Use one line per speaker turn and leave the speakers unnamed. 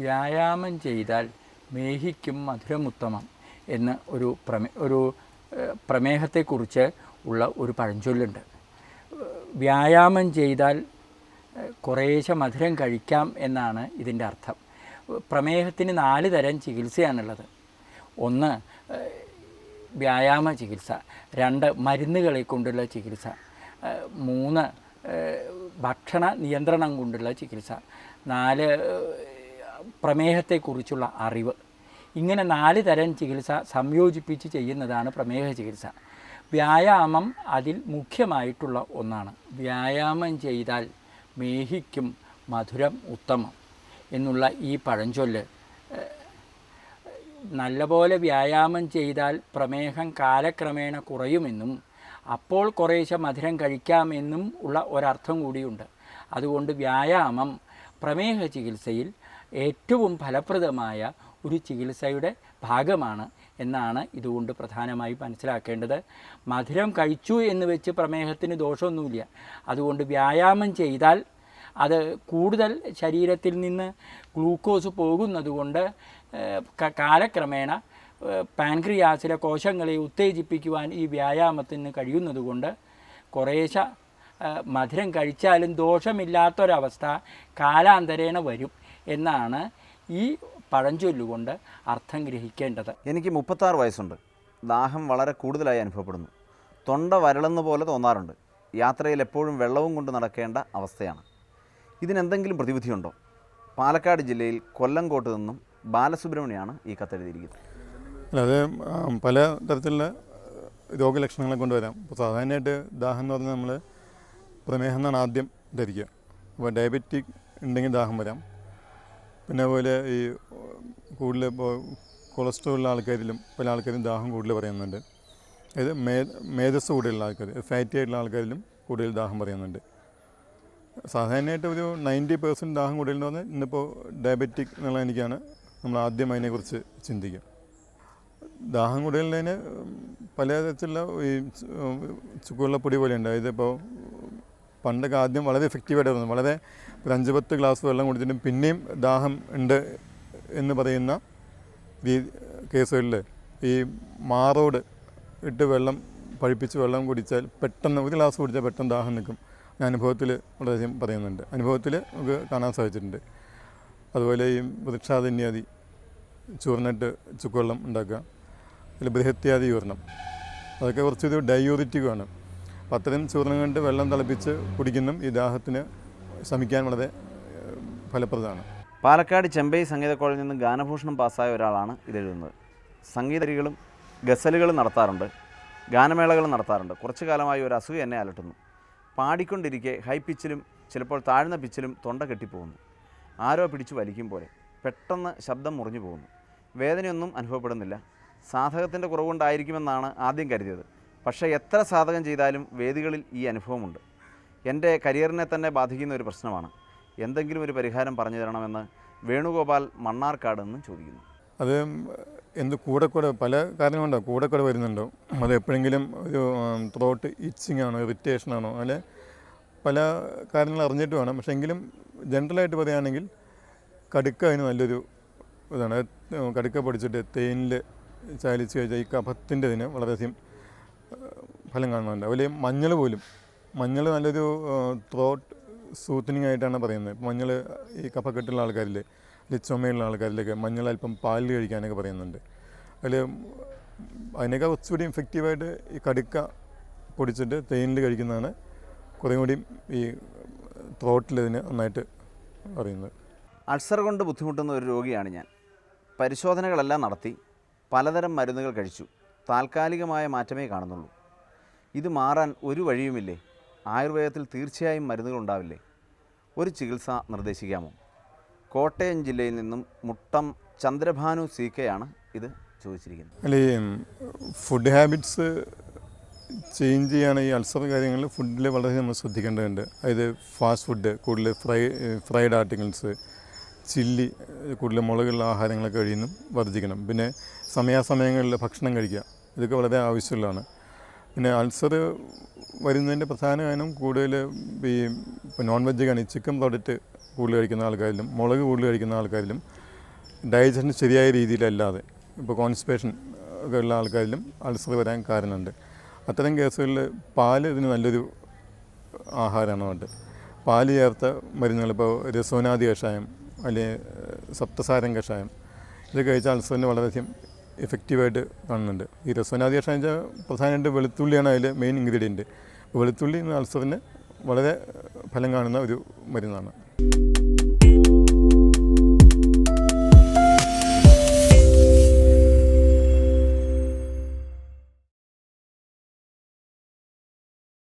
വ്യായാമം ചെയ്താൽ മേഹിക്കും മധുരമുത്തമം എന്ന് ഒരു പ്രമേഹത്തെക്കുറിച്ച് ഉള്ള ഒരു പഴഞ്ചൊല്ലുണ്ട്. വ്യായാമം ചെയ്താൽ കുറേശ്ശെ മധുരം കഴിക്കാം എന്നാണ് ഇതിൻ്റെ അർത്ഥം. പ്രമേഹത്തിന് 4 തരം ചികിത്സയാണുള്ളത്. 1 വ്യായാമ ചികിത്സ, 2 മരുന്നുകളെ കൊണ്ടുള്ള ചികിത്സ, 3 ഭക്ഷണ നിയന്ത്രണം കൊണ്ടുള്ള ചികിത്സ, 4 പ്രമേഹത്തെക്കുറിച്ചുള്ള അറിവ്. ഇങ്ങനെ 4 തരം ചികിത്സ സംയോജിപ്പിച്ച് ചെയ്യുന്നതാണ് പ്രമേഹ ചികിത്സ. വ്യായാമം അതിൽ മുഖ്യമായിട്ടുള്ള ഒന്നാണ്. വ്യായാമം ചെയ്താൽ മേഹിക്കും മധുരം ഉത്തമം എന്നുള്ള ഈ പഴഞ്ചൊല്ല് നല്ലപോലെ വ്യായാമം ചെയ്താൽ പ്രമേഹം കാലക്രമേണ കുറയുമെന്നും അപ്പോൾ കുറേശ്ശെ മധുരം കഴിക്കാമെന്നും ഉള്ള ഒരർത്ഥം കൂടിയുണ്ട്. അതുകൊണ്ട് വ്യായാമം പ്രമേഹ ചികിത്സയിൽ ഏറ്റവും ഫലപ്രദമായ ഒരു ചികിത്സയുടെ ഭാഗമാണ് എന്നാണ് ഇതുകൊണ്ട് പ്രധാനമായി മനസ്സിലാക്കേണ്ടത്. മധുരം കഴിച്ചു എന്ന് വെച്ച് പ്രമേഹത്തിന് ദോഷമൊന്നുമില്ല. അതുകൊണ്ട് വ്യായാമം ചെയ്താൽ അത് കൂടുതൽ ശരീരത്തിൽ നിന്ന് ഗ്ലൂക്കോസ് പോകുന്നതുകൊണ്ട് കാലക്രമേണ പാൻക്രിയാസിലെ കോശങ്ങളെ ഉത്തേജിപ്പിക്കുവാൻ ഈ വ്യായാമത്തിന് കഴിയുന്നതുകൊണ്ട് കുറേശ്ശെ മധുരം കഴിച്ചാലും ദോഷമില്ലാത്തൊരവസ്ഥ കാലാന്തരേണ വരും എന്നാണ് ഈ പഴഞ്ചൊല്ലുകൊണ്ട് അർത്ഥം ഗ്രഹിക്കേണ്ടത്.
എനിക്ക് 36 വയസ്സുണ്ട്. ദാഹം വളരെ കൂടുതലായി അനുഭവപ്പെടുന്നു. തൊണ്ട വരളുന്ന പോലെ തോന്നാറുണ്ട്. യാത്രയിൽ എപ്പോഴും വെള്ളവും കൊണ്ട് നടക്കേണ്ട അവസ്ഥയാണ്. ഇതിനെന്തെങ്കിലും പ്രതിവിധിയുണ്ടോ? പാലക്കാട് ജില്ലയിൽ കൊല്ലങ്കോട്ട് നിന്നും ബാലസുബ്രഹ്മണ്യമാണ് ഈ കത്തെഴുതിയിരിക്കുന്നത്.
അത് പല തരത്തിലുള്ള രോഗലക്ഷണങ്ങളെ കൊണ്ടുവരാം. ഇപ്പോൾ സാധാരണയായിട്ട് ദാഹം എന്ന് പറഞ്ഞാൽ നമ്മൾ പ്രമേഹം എന്നാണ് ആദ്യം ധരിക്കുക. അപ്പോൾ ഡയബറ്റിക് ഉണ്ടെങ്കിൽ ദാഹം വരാം. പിന്നെ അതുപോലെ ഈ കൂടുതൽ ഇപ്പോൾ കൊളസ്ട്രോൾ ഉള്ള ആൾക്കാരിലും പല ആൾക്കാരും ദാഹം കൂടുതൽ പറയുന്നുണ്ട്. ഇത് മേധസ് കൂടുതലുള്ള ആൾക്കാർ, ഫാറ്റി ആയിട്ടുള്ള ആൾക്കാരിലും കൂടുതൽ ദാഹം പറയുന്നുണ്ട്. സാധാരണയായിട്ട് ഒരു 90% ദാഹം കൂടുതലെന്ന് പറഞ്ഞാൽ ഇന്നിപ്പോൾ ഡയബറ്റിക് എന്നുള്ള എനിക്കാണ് നമ്മൾ ആദ്യം അതിനെക്കുറിച്ച് ചിന്തിക്കുക. ദാഹം കൂടുതലിന് പല തരത്തിലുള്ള ഈ ചുക്കുവെള്ളപ്പൊടി പോലെയുണ്ട്. ഇതിപ്പോൾ പണ്ടൊക്കെ ആദ്യം വളരെ എഫക്റ്റീവായിട്ട് വളരെ ഒരു 5-10 ഗ്ലാസ് വെള്ളം കുടിച്ചിട്ടും പിന്നെയും ദാഹം ഉണ്ട് എന്ന് പറയുന്ന കേസുകളിൽ ഈ മാറോട് ഇട്ട് വെള്ളം പഴിപ്പിച്ച് വെള്ളം കുടിച്ചാൽ പെട്ടെന്ന് ഒരു ഗ്ലാസ് കുടിച്ചാൽ പെട്ടെന്ന് ദാഹം നിൽക്കും. ഞാൻ അനുഭവത്തിൽ വളരെയധികം പറയുന്നുണ്ട്. അനുഭവത്തിൽ നമുക്ക് കാണാൻ സാധിച്ചിട്ടുണ്ട്. അതുപോലെ ഈ വൃക്ഷാതന്യാദി ചൂർന്നിട്ട് ചുക്കുവെള്ളം ഉണ്ടാക്കുക, അതിൽ ബൃഹത്യാദി ചൂർണം, അതൊക്കെ കുറച്ചൊരു ഡയൂറിറ്റിക്കുമാണ്. അപ്പോൾ അത്തരം ചൂർണം കൊണ്ട് വെള്ളം തിളപ്പിച്ച് കുടിക്കുന്നതും ഈ ദാഹത്തിന് ശമിക്കാൻ വളരെ ഫലപ്രദമാണ്.
പാലക്കാട് ചെമ്പൈ സംഗീത കോളേജിൽ നിന്ന് ഗാനഭൂഷണം പാസ്സായ ഒരാളാണ് ഇതെഴുതുന്നത്. സംഗീതരികളും ഗസലുകളും നടത്താറുണ്ട്, ഗാനമേളകളും നടത്താറുണ്ട്. കുറച്ചു കാലമായി ഒരു അസുഖം എന്നെ അലട്ടുന്നു. പാടിക്കൊണ്ടിരിക്കെ ഹൈ പിച്ചിലും ചിലപ്പോൾ താഴ്ന്ന പിച്ചിലും തൊണ്ട കെട്ടിപ്പോകുന്നു. ആരോ പിടിച്ചു വലിക്കും പോലെ പെട്ടെന്ന് ശബ്ദം മുറിഞ്ഞു പോകുന്നു. വേദനയൊന്നും അനുഭവപ്പെടുന്നില്ല. സാധകത്തിൻ്റെ കുറവുകൊണ്ടായിരിക്കുമെന്നാണ് ആദ്യം കരുതിയത്. പക്ഷേ എത്ര സാധകം ചെയ്താലും വേദികളിൽ ഈ അനുഭവമുണ്ട്. എൻ്റെ കരിയറിനെ തന്നെ ബാധിക്കുന്ന ഒരു പ്രശ്നമാണ്. എന്തെങ്കിലും ഒരു പരിഹാരം പറഞ്ഞു തരണമെന്ന് വേണുഗോപാൽ മണ്ണാർക്കാട് നിന്ന് ചോദിക്കുന്നു.
അത് കൂടെ പല കാരണങ്ങളുണ്ടാവും. കൂടെ വരുന്നുണ്ടോ, അത് എപ്പോഴെങ്കിലും ഒരു ത്രോട്ട് ഇച്ചിങ് ആണോ, ഇറിറ്റേഷൻ ആണോ, അങ്ങനെ പല കാര്യങ്ങൾ അറിഞ്ഞിട്ട് വേണം. പക്ഷേ എങ്കിലും ജനറലായിട്ട് പറയുകയാണെങ്കിൽ കടുക്ക അതിന് നല്ലൊരു ഇതാണ്. കടുക്ക പൊടിച്ചിട്ട് തേനിൽ ചാലിച്ച് കഴിച്ചാൽ ഈ കഫത്തിൻ്റെ ഇതിന് വളരെയധികം ഫലം കാണുന്നുണ്ട്. അതുപോലെ മഞ്ഞൾ നല്ലൊരു ത്രോട്ട് സൂത്തനിങ് ആയിട്ടാണ് പറയുന്നത്. മഞ്ഞൾ ഈ കഫക്കെട്ടുള്ള ആൾക്കാരിൽ, ചുമയുള്ള ആൾക്കാരിലൊക്കെ മഞ്ഞൾ അല്പം പാലിൽ കഴിക്കാനൊക്കെ പറയുന്നുണ്ട്. അതിനൊക്കെ കുറച്ചുകൂടി ഇഫക്റ്റീവായിട്ട് ഈ കടുക്ക പൊടിച്ചിട്ട് തേനിൽ കഴിക്കുന്നതാണ് കുറേ കൂടി ഈ ത്രോട്ടിൽ ഇതിന് നന്നായിട്ട് പറയുന്നത്.
അൾസർ കൊണ്ട് ബുദ്ധിമുട്ടുന്ന ഒരു രോഗിയാണ് ഞാൻ. പരിശോധനകളെല്ലാം നടത്തി, പലതരം മരുന്നുകൾ കഴിച്ചു. താൽക്കാലികമായ മാറ്റമേ കാണുന്നുള്ളൂ. ഇത് മാറാൻ ഒരു വഴിയുമില്ലേ? ആയുർവേദത്തിൽ തീർച്ചയായും മരുന്നുകൾ ഉണ്ടാവില്ലേ? ഒരു ചികിത്സ നിർദ്ദേശിക്കാമോ? കോട്ടയം ജില്ലയിൽ നിന്നും മുട്ടം ചന്ദ്രഭാനു CK ഇത് ചോദിച്ചിരിക്കുന്നത്.
അല്ല, ഈ ഫുഡ് ഹാബിറ്റ്സ് ചേഞ്ച് ചെയ്യാണ് ഈ അൾസർ കാര്യങ്ങളിൽ ഫുഡിൽ വളരെ നമ്മൾ ശ്രദ്ധിക്കേണ്ടതുണ്ട്. അതായത് ഫാസ്റ്റ് ഫുഡ്, കൂടുതൽ ഫ്രൈഡ് ആർട്ടിക്കിൾസ്, ചില്ലി, കൂടുതൽ മുളകുള്ള ആഹാരങ്ങളൊക്കെ കഴിയുന്നു വർദ്ധിക്കണം. പിന്നെ സമയാസമയങ്ങളിൽ ഭക്ഷണം കഴിക്കുക, ഇതൊക്കെ വളരെ ആവശ്യമുള്ളതാണ്. പിന്നെ അൾസർ വരുന്നതിൻ്റെ പ്രധാന കാരണം കൂടുതൽ ഈ ഇപ്പോൾ നോൺ വെജ് ചിക്കൻ പ്രോഡക്റ്റ് കൂടുതൽ കഴിക്കുന്ന ആൾക്കാരിലും മുളക് കൂടുതൽ കഴിക്കുന്ന ആൾക്കാരിലും ഡൈജഷൻ ശരിയായ രീതിയിലല്ലാതെ ഇപ്പോൾ കോൺസ്റ്റിപ്പേഷൻ ഒക്കെ ഉള്ള ആൾക്കാരിലും അൾസർ വരാൻ കാരണമുണ്ട്. അത്തരം കേസുകളിൽ പാല് ഇതിന് നല്ലൊരു ആഹാരമാണ്. പാല് ചേർത്ത മരുന്നുകൾ, ഇപ്പോൾ രസോനാദി കഷായം അല്ലെങ്കിൽ സപ്തസാരം കഷായം, ഇത് കഴിച്ചാൽ അൾസറിന് വളരെയധികം എഫക്റ്റീവായിട്ട് കാണുന്നുണ്ട്. ഈ രസോനാദി കഷായം വെച്ചാൽ പ്രധാനമായിട്ട് വെളുത്തുള്ളിയാണ് അതിൽ മെയിൻ ഇൻഗ്രീഡിയൻറ്റ്. വെളുത്തുള്ളി അൾസറിന് വളരെ ഫലം കാണുന്ന ഒരു മരുന്നാണ്.